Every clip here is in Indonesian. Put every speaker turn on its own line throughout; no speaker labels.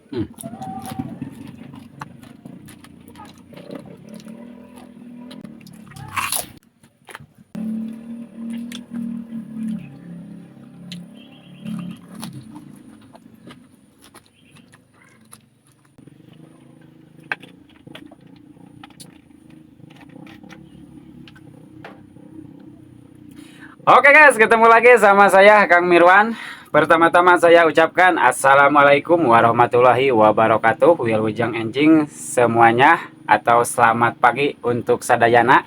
Hmm. Oke guys, ketemu lagi sama saya Kang Mirwan. Pertama-tama saya ucapkan Assalamualaikum warahmatullahi wabarakatuh. Wilujeng enjing semuanya, atau selamat pagi untuk sadayana.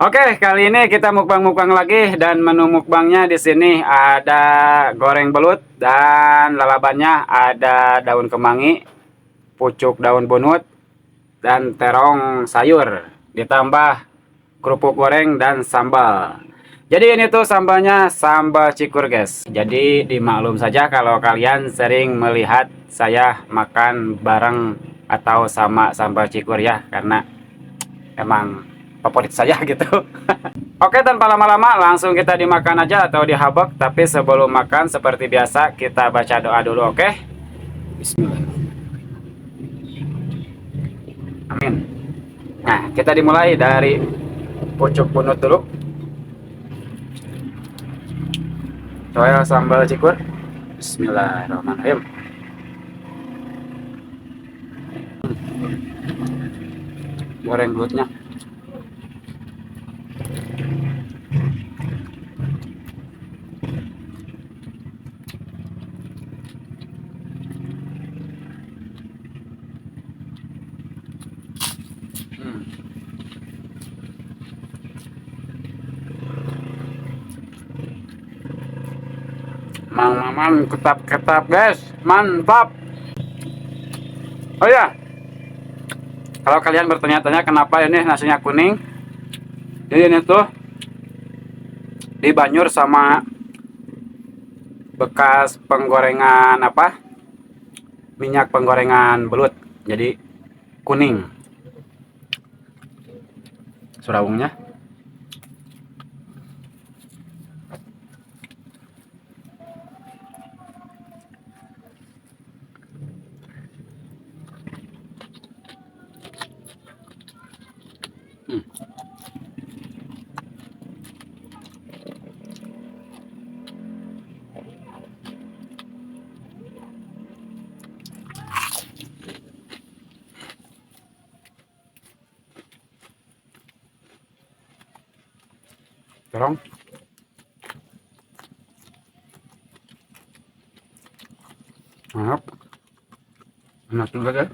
Oke, kali ini kita mukbang-mukbang lagi, dan menu mukbangnya di sini ada goreng belut, dan lalabannya ada daun kemangi, pucuk daun bunut, dan terong sayur, ditambah kerupuk goreng dan sambal. Jadi ini tuh sambalnya sambal cikur guys. Jadi dimaklum saja kalau kalian sering melihat saya makan bareng atau sama sambal cikur ya, karena emang favorit saya gitu. Oke, tanpa lama-lama langsung kita dimakan aja atau dihabek. Tapi sebelum makan seperti biasa kita baca doa dulu, oke? Bismillah. Amin. Nah, kita dimulai dari pucuk bunut dulu. Soal sambal cikur. Bismillahirrahmanirrahim. Goreng belutnya. Mang ketap-ketap guys, mantap. Oh ya, kalau kalian bertanya-tanya kenapa ini nasinya kuning, jadi ini tuh dibanyur sama bekas penggorengan apa, minyak penggorengan belut, jadi kuning surawungnya. hmm. Terong. Enak, enak juga guys.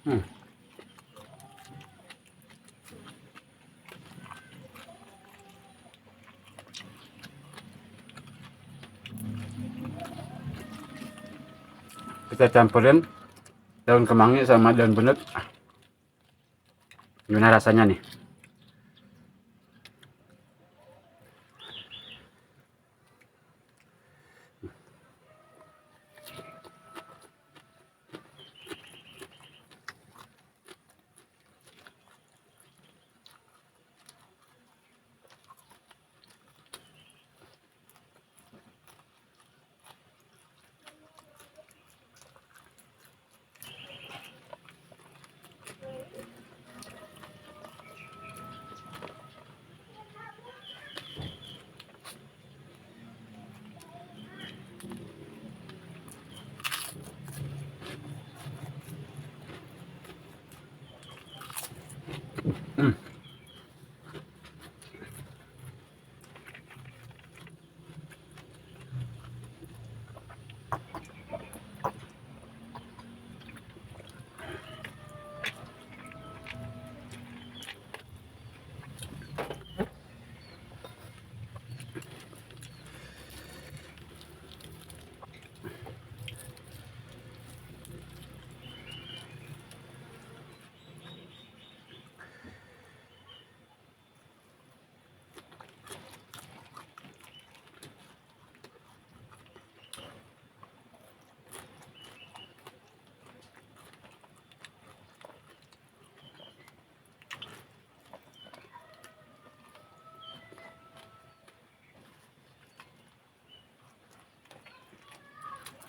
hmm. Kita campurin daun kemangi sama daun bunut. Gimana rasanya nih? hmm.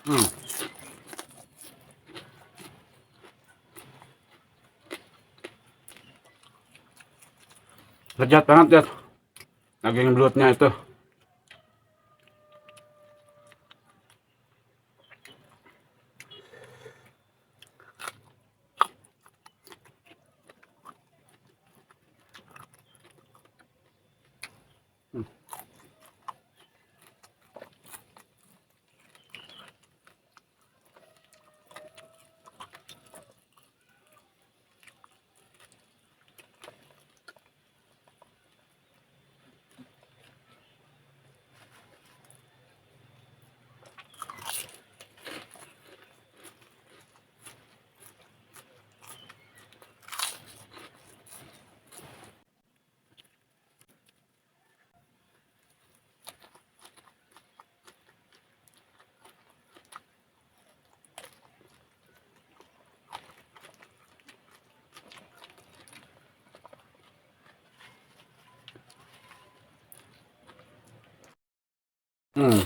Hmm. Lezat banget ya. Daging belutnya itu. Hmm.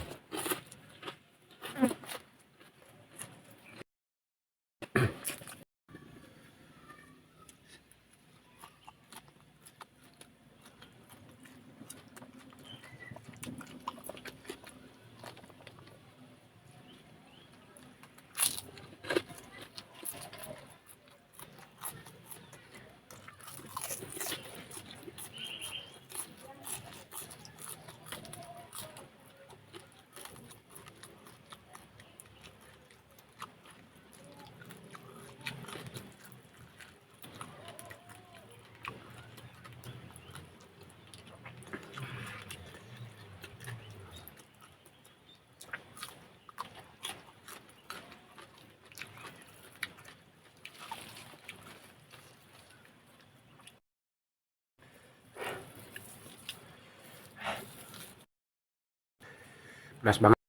Pedas banget.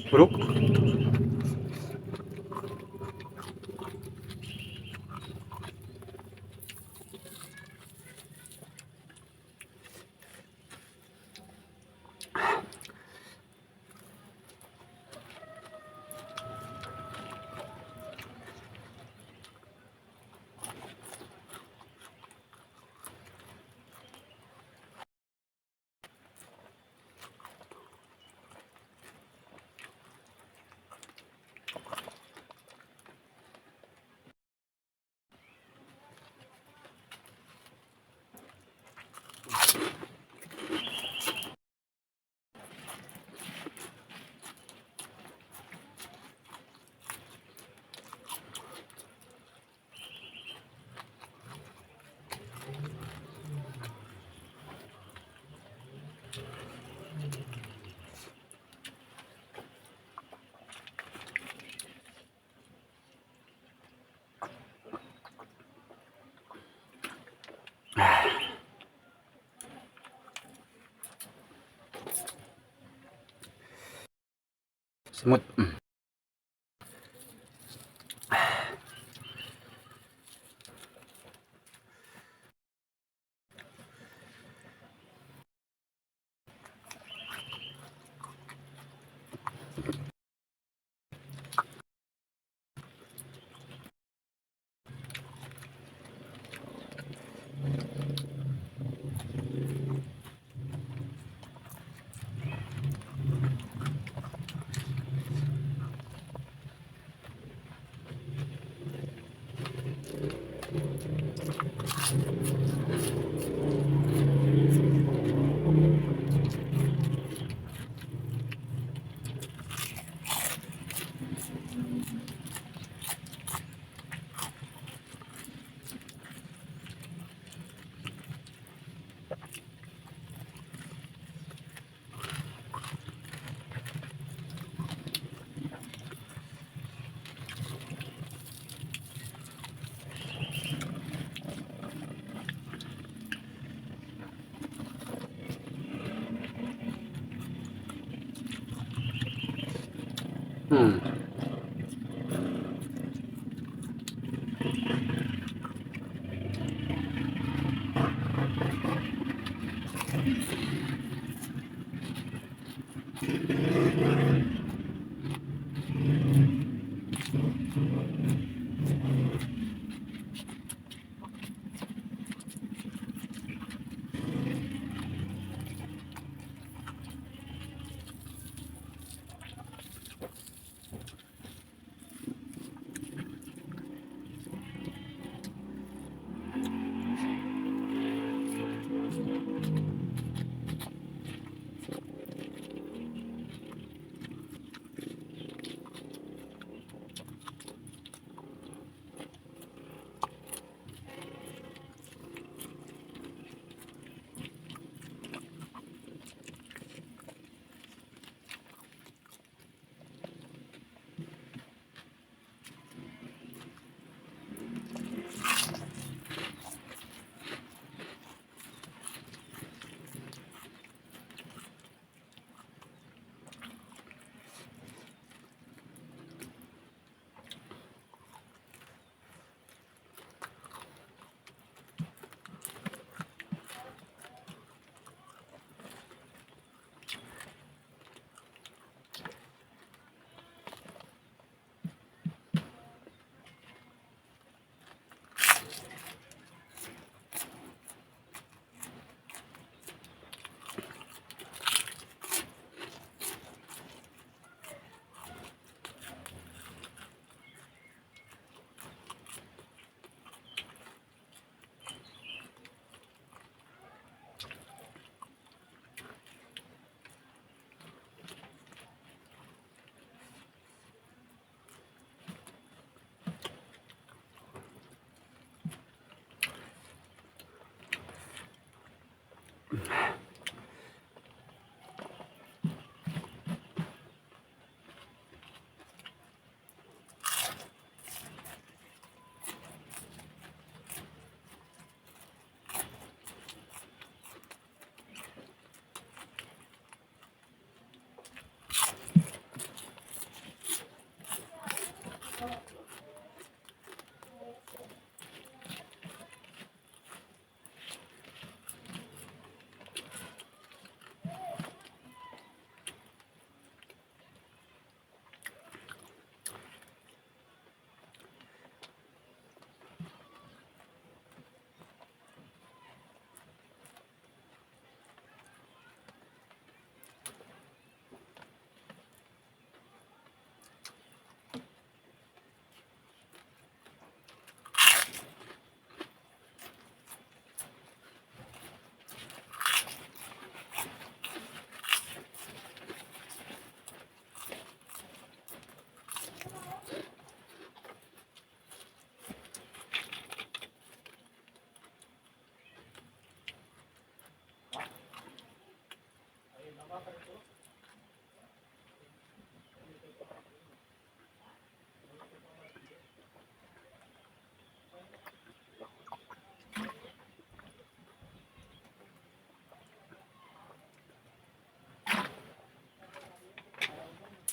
Buruk. Semut.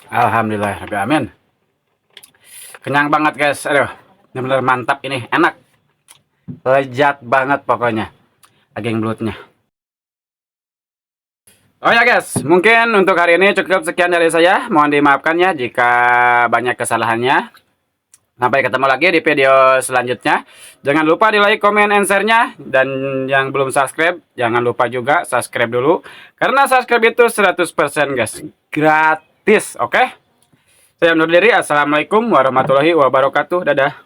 Alhamdulillah, amin. Kenyang banget guys, aduh, bener-bener mantap ini, enak, lezat banget pokoknya, daging belutnya. Oh ya guys, mungkin untuk hari ini cukup sekian dari saya. Mohon dimaafkan ya jika banyak kesalahannya. Sampai ketemu lagi di video selanjutnya. Jangan lupa di like, komen, and share-nya. Dan yang belum subscribe, jangan lupa juga subscribe dulu. Karena subscribe itu 100% guys, gratis, oke? Saya undur diri. Assalamualaikum warahmatullahi wabarakatuh. Dadah.